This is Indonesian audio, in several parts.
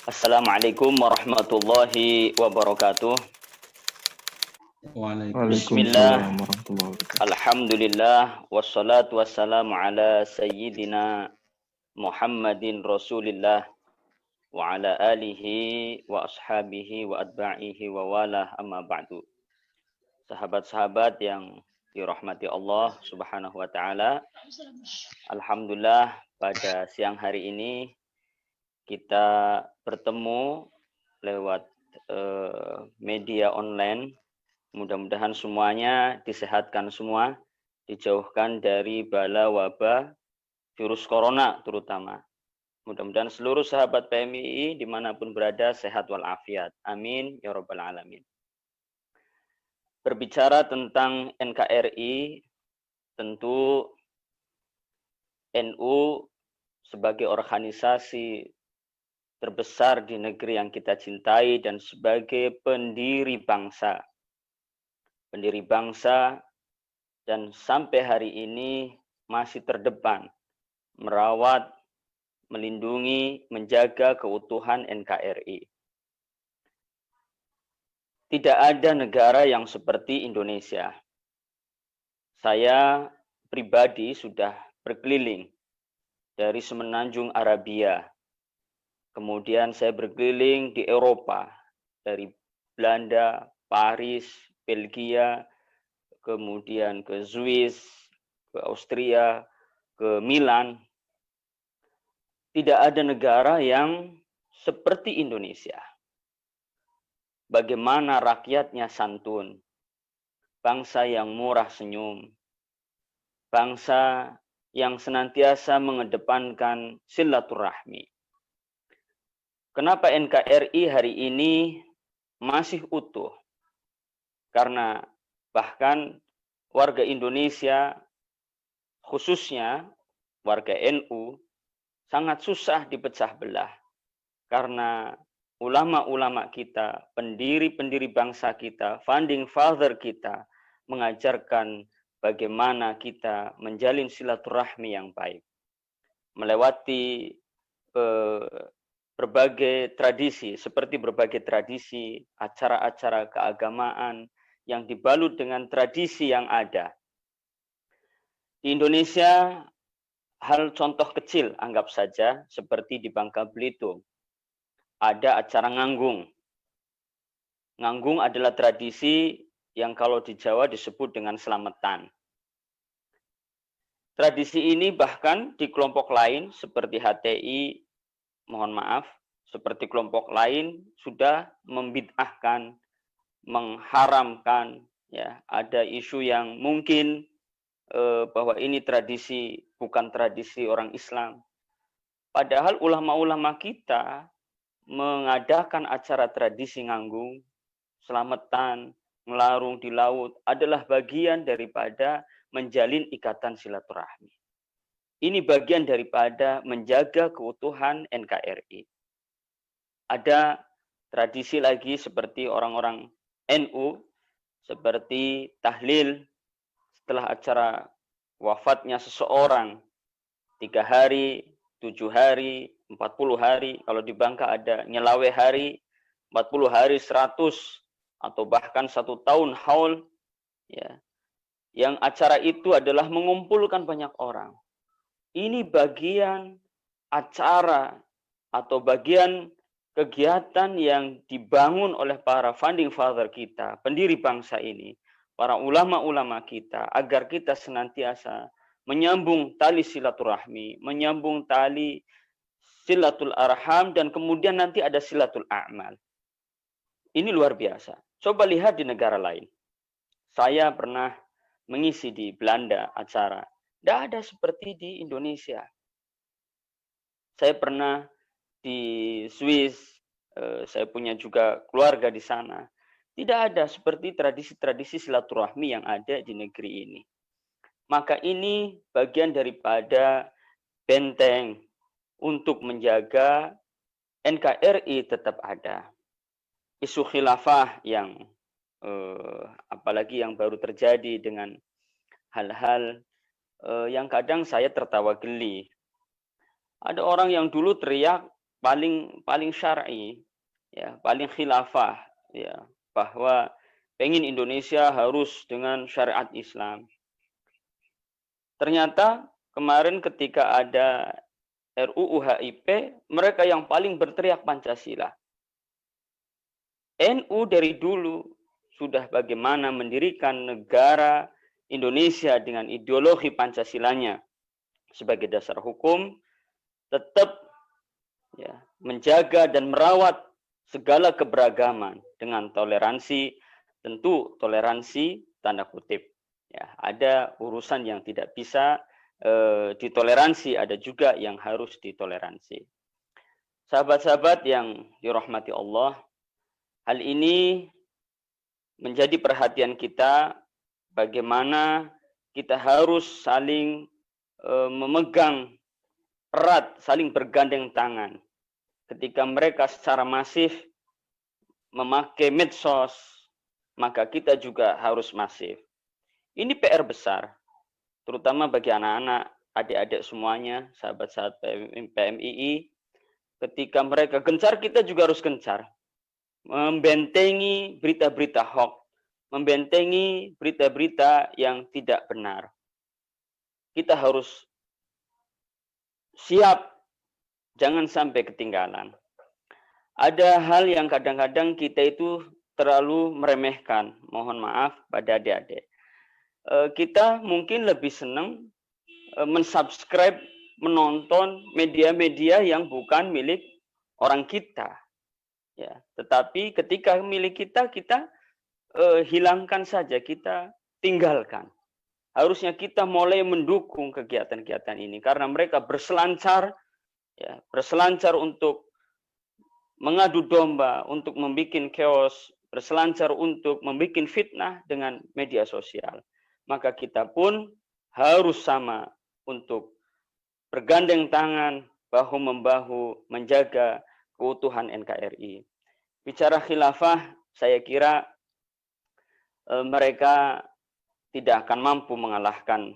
Assalamualaikum warahmatullahi wabarakatuh. Bismillah, Waalaikumsalam warahmatullahi wabarakatuh. alhamdulillah, wassalatu wassalamu ala sayyidina Muhammadin Rasulillah wa ala alihi wa ashabihi wa atba'ihi wa walah amma ba'du. Sahabat-sahabat yang dirahmati Allah Subhanahu wa taala. Alhamdulillah pada siang hari ini kita bertemu lewat media online. Mudah-mudahan semuanya disehatkan semua, dijauhkan dari bala wabah virus corona terutama. Mudah-mudahan seluruh sahabat PMII dimanapun berada sehat walafiat. Amin ya rabbal alamin. Berbicara tentang NKRI, tentu NU sebagai organisasi terbesar di negeri yang kita cintai dan sebagai pendiri bangsa. Pendiri bangsa dan sampai hari ini masih terdepan merawat, melindungi, menjaga keutuhan NKRI. Tidak ada negara yang seperti Indonesia. Saya pribadi sudah berkeliling dari semenanjung Arabia. Kemudian saya berkeliling di Eropa, dari Belanda, Paris, Belgia, kemudian ke Swiss, ke Austria, ke Milan. Tidak ada negara yang seperti Indonesia. Bagaimana rakyatnya santun, bangsa yang murah senyum, bangsa yang senantiasa mengedepankan silaturahmi. Kenapa NKRI hari ini masih utuh? Karena bahkan warga Indonesia, khususnya warga NU, sangat susah dipecah belah. Karena ulama-ulama kita, pendiri-pendiri bangsa kita, founding father kita, mengajarkan bagaimana kita menjalin silaturahmi yang baik. Melewati berbagai tradisi, seperti berbagai tradisi, acara-acara keagamaan yang dibalut dengan tradisi yang ada. Di Indonesia, hal contoh kecil anggap saja seperti di Bangka Belitung. Ada acara nganggung. Nganggung adalah tradisi yang kalau di Jawa disebut dengan selamatan. Tradisi ini bahkan di kelompok lain seperti HTI, mohon maaf, seperti kelompok lain sudah membid'ahkan, mengharamkan, ya, ada isu yang mungkin bahwa ini tradisi, bukan tradisi orang Islam. Padahal ulama-ulama kita mengadakan acara tradisi nganggung, selamatan, melarung di laut adalah bagian daripada menjalin ikatan silaturahmi. Ini bagian daripada menjaga keutuhan NKRI. Ada tradisi lagi seperti orang-orang NU, seperti tahlil setelah acara wafatnya seseorang, 3 hari, 7 hari, 40 hari, kalau di Bangka ada nyelawe hari, 40 hari, 100, atau bahkan 1 tahun haul, ya. Yang acara itu adalah mengumpulkan banyak orang. Ini bagian acara atau bagian kegiatan yang dibangun oleh para founding father kita, pendiri bangsa ini, para ulama-ulama kita, agar kita senantiasa menyambung tali silaturahmi, menyambung tali silatul arham, dan kemudian nanti ada silatul a'mal. Ini luar biasa. Coba lihat di negara lain. Saya pernah mengisi di Belanda acara. Tidak ada seperti di Indonesia. Saya pernah di Swiss, saya punya juga keluarga di sana. Tidak ada seperti tradisi-tradisi silaturahmi yang ada di negeri ini. Maka ini bagian daripada benteng untuk menjaga NKRI tetap ada. Isu khilafah yang apalagi yang baru terjadi dengan hal-hal yang kadang saya tertawa geli. Ada orang yang dulu teriak paling syar'i, ya, paling khilafah, ya, bahwa pengen Indonesia harus dengan syariat Islam. Ternyata kemarin ketika ada RUU HIP, mereka yang paling berteriak Pancasila. NU dari dulu sudah bagaimana mendirikan negara Indonesia dengan ideologi Pancasilanya sebagai dasar hukum, tetap ya, menjaga dan merawat segala keberagaman dengan toleransi, tentu toleransi tanda kutip. Ya, ada urusan yang tidak bisa ditoleransi, ada juga yang harus ditoleransi. Sahabat-sahabat yang dirahmati Allah, hal ini menjadi perhatian kita bagaimana kita harus saling memegang erat, saling bergandeng tangan. Ketika mereka secara masif memakai medsos, maka kita juga harus masif. Ini PR besar, terutama bagi anak-anak, adik-adik semuanya, sahabat-sahabat PMII. Ketika mereka gencar, kita juga harus gencar. Membentengi berita-berita hoax, membentengi berita-berita yang tidak benar. Kita harus siap, jangan sampai ketinggalan. Ada hal yang kadang-kadang kita itu terlalu meremehkan, mohon maaf pada adik-adik. Kita mungkin lebih senang mensubscribe, menonton media-media yang bukan milik orang kita. Ya, tetapi ketika milik kita, kita hilangkan saja, kita tinggalkan. Harusnya kita mulai mendukung kegiatan-kegiatan ini karena mereka berselancar, ya, berselancar untuk mengadu domba, untuk membuat chaos, berselancar untuk membuat fitnah dengan media sosial. Maka kita pun harus sama untuk bergandeng tangan, bahu-membahu, menjaga keutuhan NKRI. Bicara khilafah, saya kira mereka tidak akan mampu mengalahkan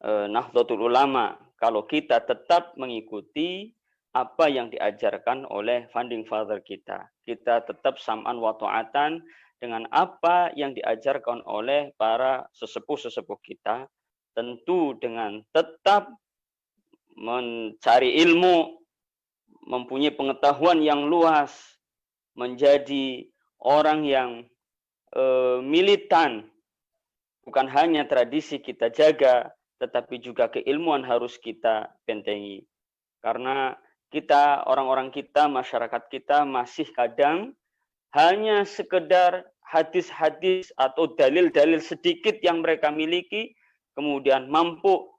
Nahdlatul Ulama kalau kita tetap mengikuti apa yang diajarkan oleh founding father kita. Kita tetap sam'an wa ta'atan dengan apa yang diajarkan oleh para sesepuh-sesepuh kita, tentu dengan tetap mencari ilmu, mempunyai pengetahuan yang luas, menjadi orang yang militan. Bukan hanya tradisi kita jaga, tetapi juga keilmuan harus kita bentengi. Karena kita, orang-orang kita, masyarakat kita masih kadang hanya sekedar hadis-hadis atau dalil-dalil sedikit yang mereka miliki, kemudian mampu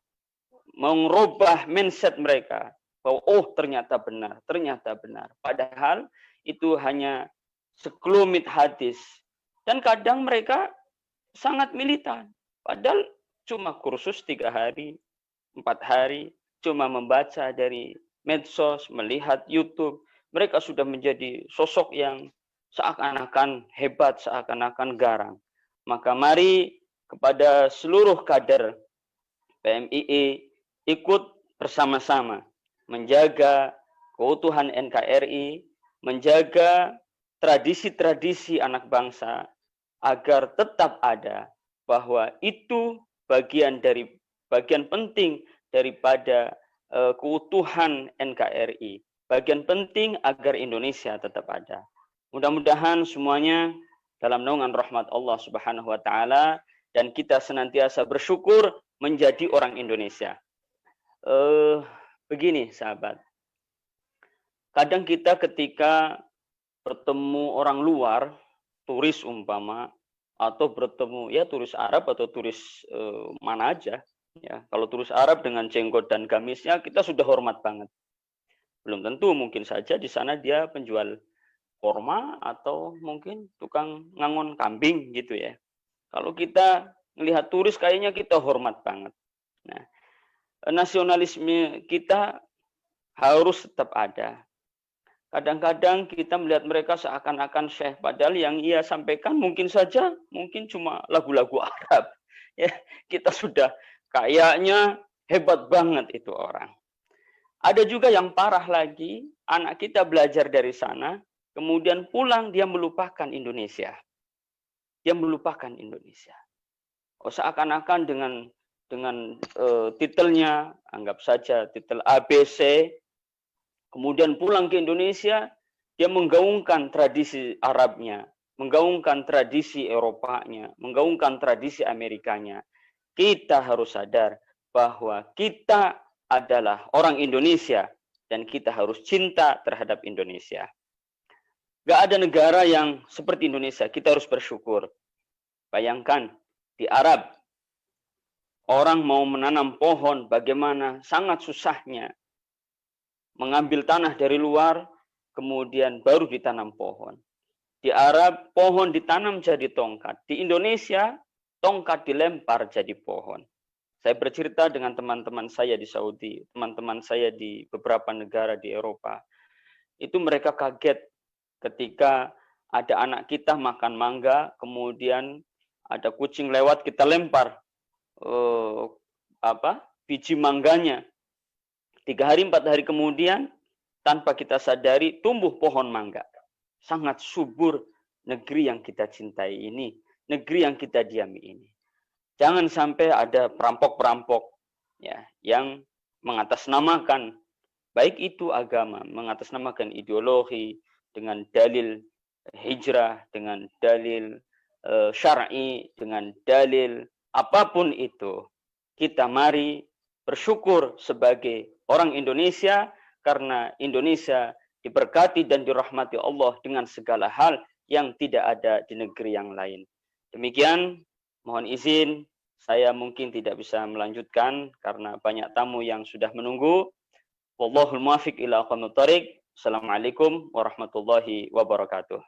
mengubah mindset mereka. Bahwa oh ternyata benar, ternyata benar. Padahal itu hanya sekelumit hadis. Dan kadang mereka sangat militan. Padahal cuma kursus 3 hari, 4 hari, cuma membaca dari medsos, melihat YouTube. Mereka sudah menjadi sosok yang seakan-akan hebat, seakan-akan garang. Maka mari kepada seluruh kader PMII ikut bersama-sama menjaga keutuhan NKRI, menjaga tradisi-tradisi anak bangsa agar tetap ada, bahwa itu bagian penting daripada keutuhan NKRI, bagian penting agar Indonesia tetap ada. Mudah-mudahan semuanya dalam naungan rahmat Allah Subhanahu wa taala dan kita senantiasa bersyukur menjadi orang Indonesia. Begini sahabat, kadang kita ketika bertemu orang luar, turis umpama, atau bertemu ya turis Arab atau turis mana aja, ya kalau turis Arab dengan jenggot dan gamisnya kita sudah hormat banget. Belum tentu, mungkin saja di sana dia penjual korma atau mungkin tukang ngangon kambing gitu ya. Kalau kita melihat turis kayaknya kita hormat banget. Nah, nasionalisme kita harus tetap ada. Kadang-kadang kita melihat mereka seakan-akan syekh, padahal yang ia sampaikan mungkin saja mungkin cuma lagu-lagu Arab. Ya, kita sudah kayaknya hebat banget itu orang. Ada juga yang parah lagi, anak kita belajar dari sana, kemudian pulang dia melupakan Indonesia. Dia melupakan Indonesia. Seakan-akan dengan titelnya, anggap saja titel ABC, kemudian pulang ke Indonesia, dia menggaungkan tradisi Arabnya, menggaungkan tradisi Eropanya, menggaungkan tradisi Amerikanya. Kita harus sadar bahwa kita adalah orang Indonesia dan kita harus cinta terhadap Indonesia. Gak ada negara yang seperti Indonesia, kita harus bersyukur. Bayangkan, di Arab, orang mau menanam pohon, bagaimana sangat susahnya mengambil tanah dari luar, kemudian baru ditanam pohon. Di Arab, pohon ditanam jadi tongkat. Di Indonesia, tongkat dilempar jadi pohon. Saya bercerita dengan teman-teman saya di Saudi, teman-teman saya di beberapa negara di Eropa. Itu mereka kaget ketika ada anak kita makan mangga, kemudian ada kucing lewat, kita lempar biji mangganya. 3 hari, 4 hari kemudian, tanpa kita sadari, tumbuh pohon mangga. Sangat subur negeri yang kita cintai ini, negeri yang kita diami ini. Jangan sampai ada perampok-perampok ya, yang mengatasnamakan, baik itu agama, mengatasnamakan ideologi, dengan dalil hijrah, dengan dalil syar'i, dengan dalil apapun itu. Kita mari bersyukur sebagai orang Indonesia, karena Indonesia diberkati dan dirahmati Allah dengan segala hal yang tidak ada di negeri yang lain. Demikian, mohon izin, saya mungkin tidak bisa melanjutkan karena banyak tamu yang sudah menunggu. Wallahul muwaffiq ila aqwamit thoriq. Assalamualaikum warahmatullahi wabarakatuh.